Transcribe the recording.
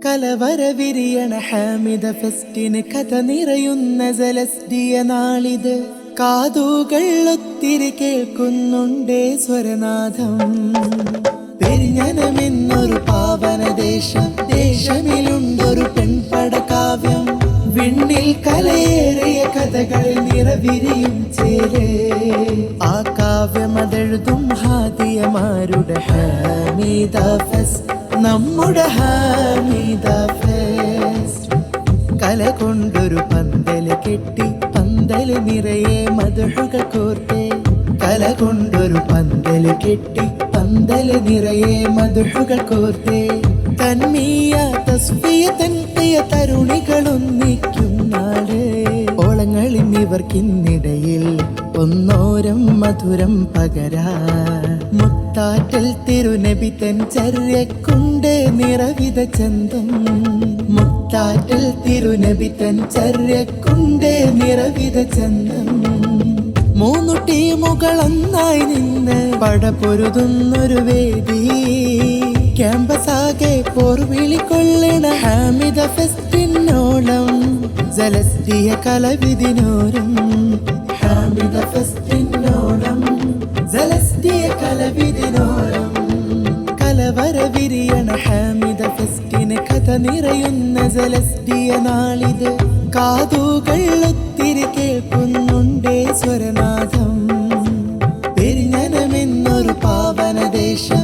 കലവരവിരിയണ ഹാമിദ ഫെസ്റ്റിന് കഥ നിറയുന്ന ജലസ്ഡിയ നാളിത്. കാതുകൾ ഒത്തിരി കേൾക്കുന്നുണ്ടേ സ്വരനാഥം. പെരിഞ്ഞനമെന്നൊരു പാവന ദേശം, ദേശമിലുണ്ടൊരു പെൺപട കാവ്യം. വിണ്ണിൽ കലയേറിയ കഥകളിൽ നിറവിരിയും ചേരേ. ആ കാവ്യമതെഴുതും ഹാദിയമാരുടെ ഹാമിദ ഫെസ്റ്റ്, നമ്മുടെ ഹാമിദ ഫെസ്റ്റ്. കല കൊണ്ടൊരു പന്തല് കെട്ടി, പന്തല് നിറയെ മധുഹുകൾ കോർത്തേ. കല കൊണ്ടൊരു പന്തല് കെട്ടി, പന്തല് നിറയെ മധുഹുകൾ കോർത്തേ. തന്മീയ തസ്ഫിയ തൻഖിയ തരുണികളൊന്നിക്കും നാട്. ഓളങ്ങളിൽ ഇവർക്കിന്നിടയിൽ ഒന്നോരം മധുരം പകരാ. മുത്താറ്റൽ തിരുനബി തൻ ചര്യക്കുണ്ട് നിറവിധ ചന്തം. മുത്താറ്റൽ തിരുനബി തൻ ചര്യക്കുണ്ട് നിറവിധ ചന്തം. മൂന്നു ടീമുകളൊന്നായി നിന്ന് പടപൊരുതുന്നൊരു വേദി. ക്യാമ്പസാകെ പോർവിളിക്കൊള്ളണ ഹാമിദ ഫെസ്റ്റിനോളം ജലസ്ഡിയ കലവിധിനോരം. ഹാമിദ ഫെസ്റ്റിനോളം ജലസ്ഡിയ കലവിധിനോരം. കലവരവിരിയണ ഹാമിദ ഫെസ്റ്റിന് കഥ നിറയുന്ന ജലസ്ഡിയ നാളിത്. കാതുകൾ ഒത്തിരി കേൾക്കുന്നുണ്ടേ സ്വരനാഥം. പെരിഞ്ഞനമെന്നൊരു പാവന ദേശം,